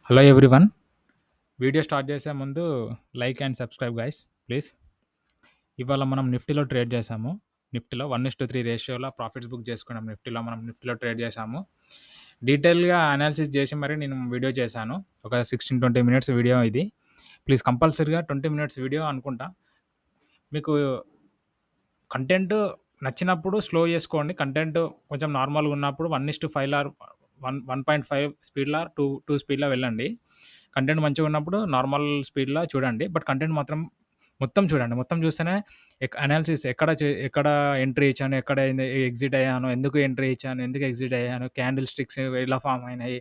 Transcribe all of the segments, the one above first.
Hello everyone. Video start చేసే ముందు like and subscribe guys please. ఇవాళ మనం నిఫ్టీలో ట్రేడ్ చేసాము. నిఫ్టీలో 1:3 రేషియోలో ప్రాఫిట్స్ బుక్ చేసుకున్నాం. నిఫ్టీలో ట్రేడ్ చేసాము. డీటెయిల్గా అనాలిసిస్ చేసి మరి నేను వీడియో చేశాను. ఒక 16-20 మినిట్స్ వీడియో ఇది. ప్లీజ్ కంపల్సరీగా 20 మినిట్స్ వీడియో అనుకుంటా. మీకు కంటెంట్ నచ్చినప్పుడు స్లో చేసుకోండి. కంటెంట్ కొంచెం నార్మల్గా ఉన్నప్పుడు 1:5 1.5 స్పీడ్లో 2 స్పీడ్లో వెళ్ళండి. కంటెంట్ మంచిగా ఉన్నప్పుడు నార్మల్ స్పీడ్లో చూడండి. బట్ కంటెంట్ మాత్రం మొత్తం చూడండి. మొత్తం చూస్తేనే అనాలిసిస్ ఎక్కడ ఎంట్రీ ఇచ్చాను, ఎక్కడ ఎగ్జిట్ అయ్యాను, ఎందుకు ఎంట్రీ ఇచ్చాను, ఎందుకు ఎగ్జిట్ అయ్యాను, క్యాండిల్ స్టిక్స్ ఎలా ఫామ్ అయినాయి,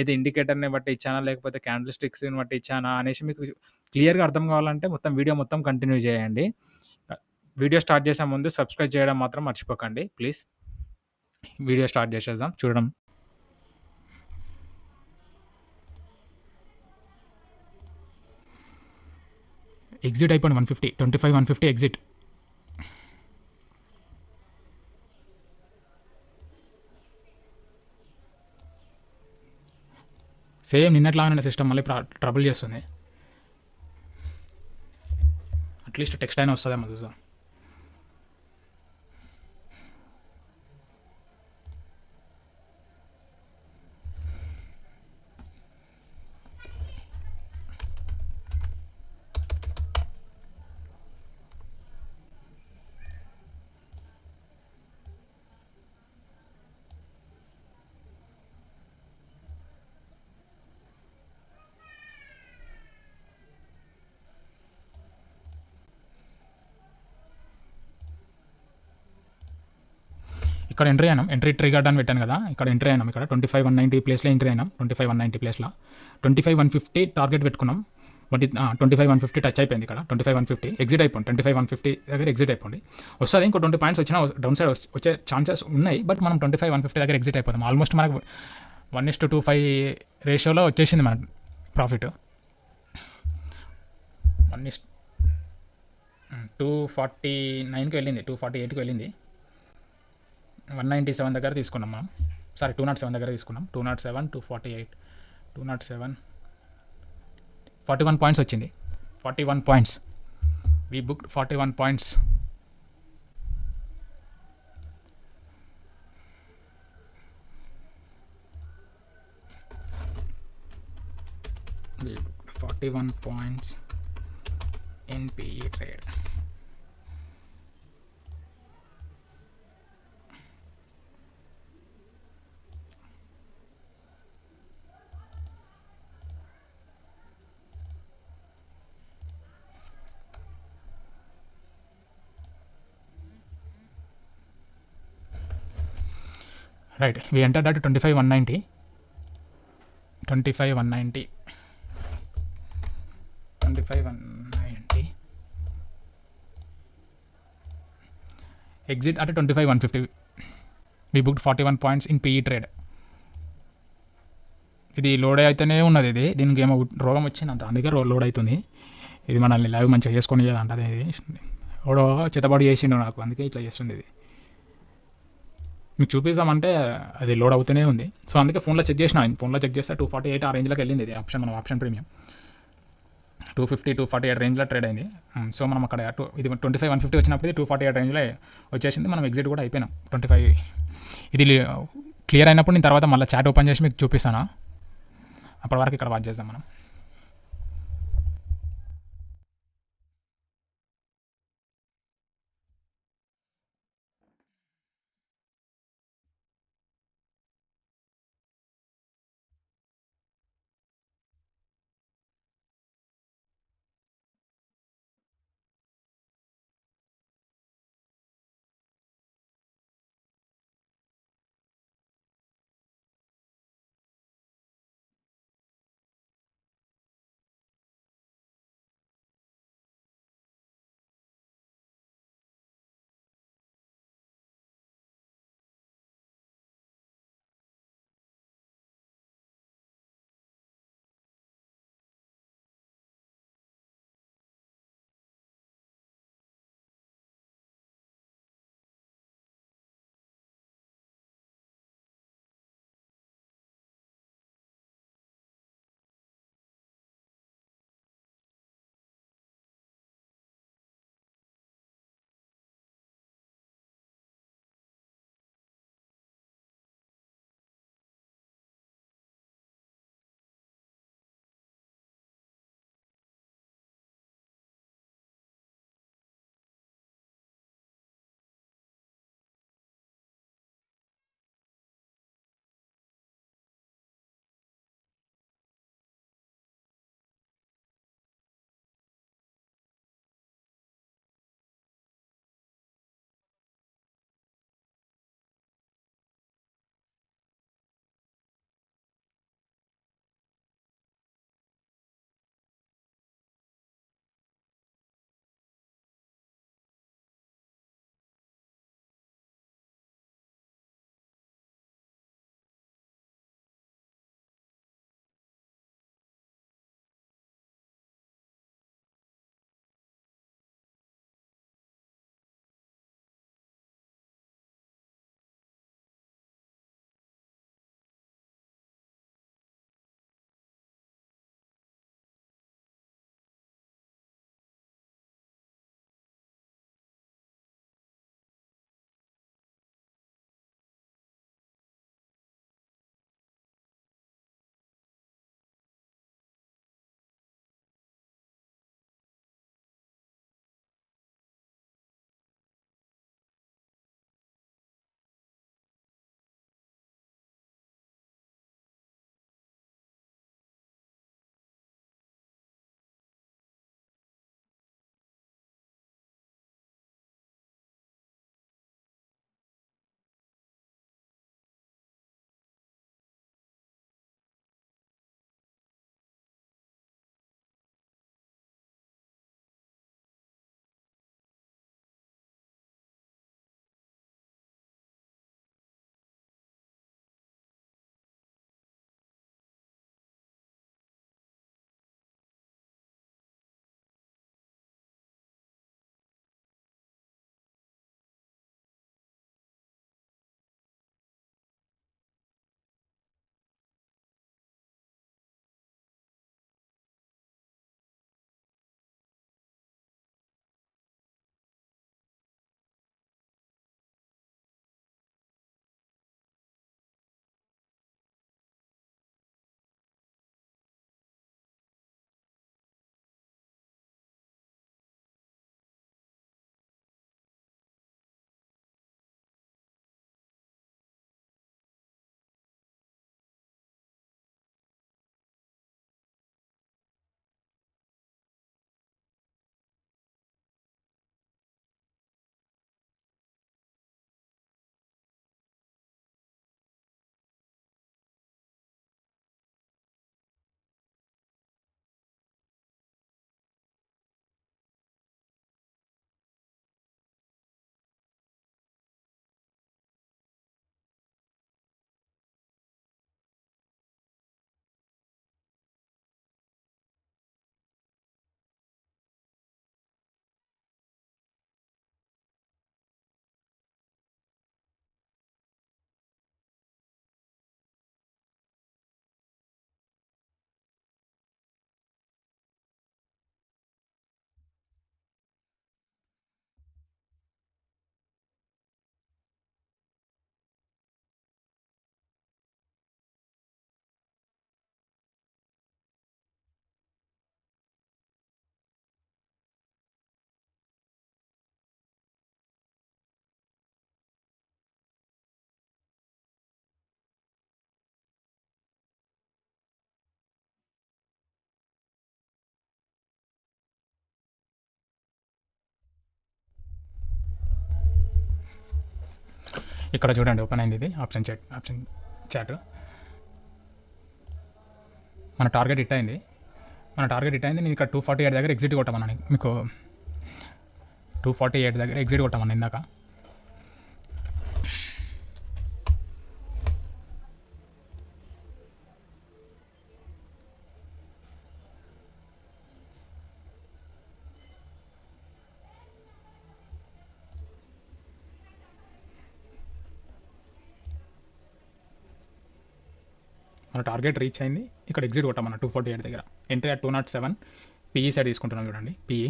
ఏది ఇండికేటర్ని బట్టి ఇచ్చానా లేకపోతే క్యాండిల్ స్టిక్స్ని బట్టి ఇచ్చానా అనేసి మీకు క్లియర్గా అర్థం కావాలంటే వీడియో మొత్తం కంటిన్యూ చేయండి. వీడియో స్టార్ట్ చేసే ముందు సబ్స్క్రైబ్ చేయడం మాత్రం మర్చిపోకండి ప్లీజ్. వీడియో స్టార్ట్ చేసేద్దాం చూడడం. ఎగ్జిట్ అయిపోయింది 150 25 150 ఎగ్జిట్. సేమ్ నిన్నట్లాగానే సిస్టమ్ మళ్ళీ ట్రబుల్ చేస్తుంది. అట్లీస్ట్ టెక్స్ట్ అయినా వస్తుందేమో చూద్దాం. ఇక్కడ ఎంట్రీ అయినాం. ఎంట్రీ ట్రిగర్డ్ అని పెట్టాను కదా, ఇక్కడ ఎంట్రీ అయినాం. ఇక్కడ 25 190 ప్లేస్లో ఎంట్రీ అయినాం. 25 190 ప్లేస్లో 25 150 టార్గెట్ పెట్టుకున్నాం. బట్ 25 150 టచ్ అయిపోయింది. ఇక్కడ 25 150 ఎగ్జిట్ అయిపోయింది. 25 150 దగ్గర ఎగ్జిట్ అయిపోయింది. వస్తుంది ఇంకో 20 పాయింట్స్ వచ్చినా డౌన్ సైడ్ వచ్చే ఛాన్సెస్ ఉన్నాయి. బట్ మనం 25 150 దగ్గర ఎగ్జిట్ అయిపోతాం. ఆల్మోస్ట్ మనకు 1:25 రేషియోలో వచ్చేసింది మనకు ప్రాఫిట్. 249కి వెళ్ళింది, 248కి వెళ్ళింది. 197 దగ్గర తీసుకున్నాం మనం. సారీ 207 దగ్గర తీసుకున్నాం. 207 248 207 41 పాయింట్స్ వచ్చింది. 41 points. We book 41 points. We booked 41 points in PE trade. Right, we entered at 25 190. 25 190. 25 190. Exit at 25 150. We booked 41 points in PE trade. ఇది లోడ్ అయితేనే ఉన్నది. ఇది దీనికి ఏమో రోగం వచ్చిందంట, అందుకే లోడ్ అవుతుంది. ఇది మనల్ని లైవ్ మంచిగా చేసుకొని చేయాలంట. అది ఎవడో చేతబడి చేసిండు నాకు, అందుకే ఇట్లా చేస్తుంది. ఇది మీకు చూపిస్తామంటే అది లోడ్ అవుతూనే ఉంది. సో అందుకే ఫోన్లో చెక్ చేసిన. ఫోన్లో చెక్ చేస్తే 248 ఆ రేంజ్లోకి వెళ్ళింది. ఇది ఆప్షన్ ప్రీమియం 250 248 రేంజ్లో ట్రేడ్ అయింది. సో మనం అక్కడ ఇది 25 150 వచ్చినప్పుడు 248 రేంజ్లో వచ్చేసింది. మనం ఎగ్జిట్ కూడా అయిపోయినాం. 25 ఇది క్లియర్ అయినప్పుడు నేను తర్వాత మళ్ళీ చాట్ ఓపెన్ చేసి మీకు చూపిస్తాను. అప్పటి వరకు ఇక్కడ వాచ్ చేద్దాం మనం. ఇక్కడ చూడండి ఓపెన్ అయింది, ఇది ఆప్షన్ చాట్. మన టార్గెట్ హిట్ అయింది. నేను ఇక్కడ 248 దగ్గర ఎగ్జిట్ కొట్టమన్నాను మీకు. 248 దగ్గర ఎగ్జిట్ కొట్టమన్నా ఇందాక. మన టార్గెట్ రీచ్ అయింది. ఇక్కడ ఎగ్జిట్ కొట్టామన్న 248 దగ్గర. Entry at 207. పీఈ సైడ్ తీసుకుంటున్నాం చూడండి. పీఈ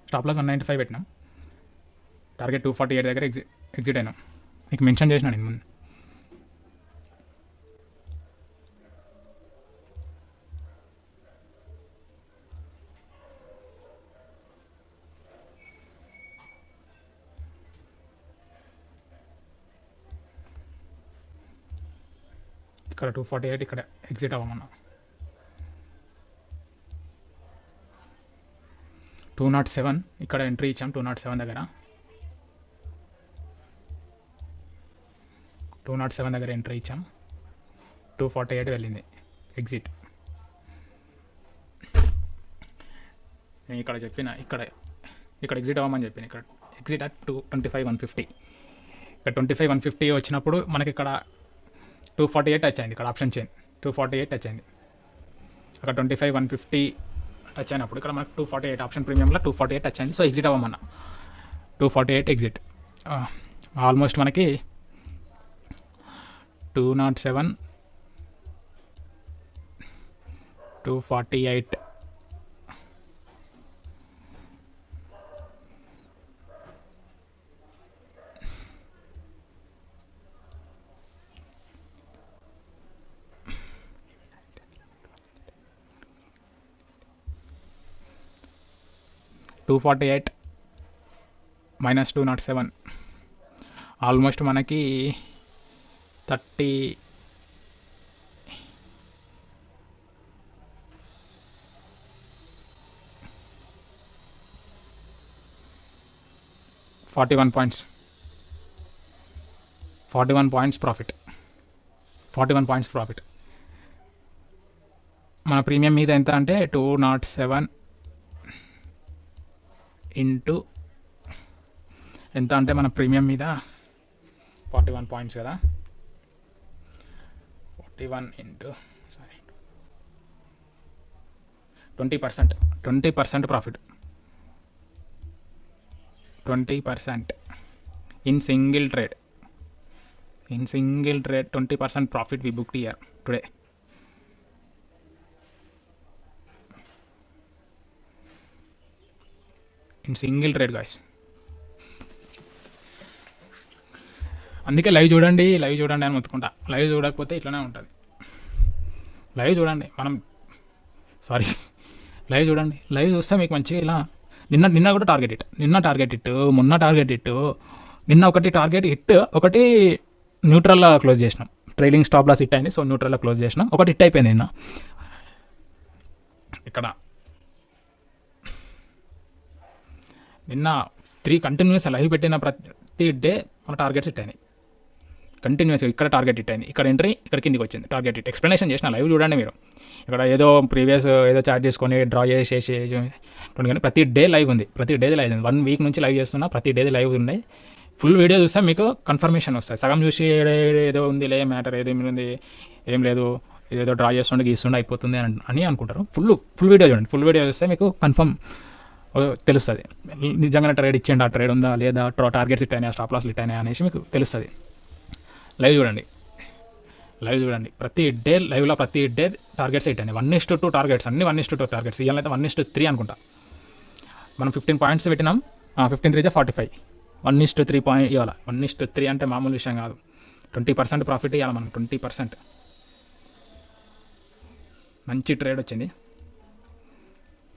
స్టాప్ లాస్ 195 పెట్టినాం. టార్గెట్ 248 దగ్గర ఎగ్జిట్ అయినాం. మీకు మెన్షన్ చేసిన నేను ముందు. ఇక్కడ 248 ఇక్కడ ఎగ్జిట్ అవ్వమన్నా. 207 ఇక్కడ ఎంట్రీ ఇచ్చాం. 207 దగ్గర 207 దగ్గర ఎంట్రీ ఇచ్చాం. 248 వెళ్ళింది ఎగ్జిట్. నేను ఇక్కడ చెప్పిన ఇక్కడ ఎగ్జిట్ అవ్వమని చెప్పిన. ఇక్కడ ఎగ్జిట్ అట్ 25,150. ఇక్కడ 25,150 వచ్చినప్పుడు మనకి ఇక్కడ 248 టచ్ అయింది. ఇక్కడ ఆప్షన్ చైన్ 248 టచ్ అయింది. అక్కడ 25,150 టచ్ అయినప్పుడు ఇక్కడ మనకు 248 ఆప్షన్ ప్రీమియంలో 248 టచ్ అయింది. సో ఎగ్జిట్ అవ్వమన్నా. 248 ఎగ్జిట్. ఆల్మోస్ట్ మనకి 207 248 248 మైనస్ 207 ఆల్మోస్ట్ మనకి 30 41 points 41 points profit. 41 points profit. మన ప్రీమియం మీద ఎంత అంటే 207 ఇంటూ ఎంత అంటే మన ప్రీమియం మీద 41 పాయింట్స్ కదా. 41 into 20% profit. 20% in single trade 20% profit we booked here today. In single trade guys. అందుకే లైవ్ చూడండి అని మొత్తుకుంటా. లైవ్ చూడకపోతే ఇట్లనే ఉంటుంది. లైవ్ చూడండి. లైవ్ చూడండి. లైవ్ చూస్తే మీకు మంచిగా ఇలా నిన్న కూడా టార్గెట్ హిట్, మొన్న టార్గెట్ హిట్, నిన్న ఒకటి టార్గెట్ హిట్, ఒకటి న్యూట్రల్లో క్లోజ్ చేసినాం. ట్రైలింగ్ స్టాప్ లాస్ హిట్ అయింది. సో న్యూట్రల్లో క్లోజ్ చేసినాం. ఒకటి హిట్ అయిపోయింది నిన్న. ఇక్కడ నిన్న 3 కంటిన్యూస్ లైవ్ పెట్టిన ప్రతి డే మన టార్గెట్స్ హిట్ అయినాయి. కంటిన్యూస్ ఇక్కడ టార్గెట్ హిట్ అయింది. ఇక్కడ ఎంట్రీ, ఇక్కడ కిందికి వచ్చింది టార్గెట్ హిట్. ఎక్స్ప్లెనేషన్ చేసిన లైవ్ చూడండి మీరు. ఇక్కడ ఏదో ప్రీవియస్ ఏదో చార్ట్ చేసుకొని డ్రా చేసేసి కానీ ప్రతి డే లైవ్ ఉంది. 1 వీక్ నుంచి లైవ్ చేస్తున్నా. ప్రతి డే లైవ్ ఉన్నాయి. ఫుల్ వీడియో చూస్తే మీకు కన్ఫర్మేషన్ వస్తుంది. సగం చూసి ఏదో ఉంది లే మ్యాటర్ ఏదేమి ఏం లేదు, ఏదో డ్రా చేస్తుండే గీస్తుండే అయిపోతుంది అని అనుకుంటారు. ఫుల్ వీడియో చూడండి. ఫుల్ వీడియో చూస్తే మీకు కన్ఫర్మ్ తెలుస్తుంది. నిజంగానే ట్రేడ్ ఇచ్చేయండి, ఆ ట్రేడ్ ఉందా లేదా, టార్గెట్స్ హిట్ అయినాయి, స్టాప్ లాస్ హిట్ అయినాయి అనేసి మీకు తెలుస్తుంది. లైవ్ చూడండి. ప్రతి డే లైవ్లో ప్రతి డే టార్గెట్స్ హిట్ అయినాయి. 1:2 టార్గెట్స్, అన్ని 1:2 టార్గెట్స్. ఇవాళ అయితే 1:3 అనుకుంటా. మనం 15 పాయింట్స్ పెట్టినాం. 15 45 1:3 పాయింట్ ఇవాళ. 1:3 అంటే మామూలు విషయం కాదు. 20% ప్రాఫిట్ ఇవ్వాలి మనం. 20% మంచి ట్రేడ్ వచ్చింది.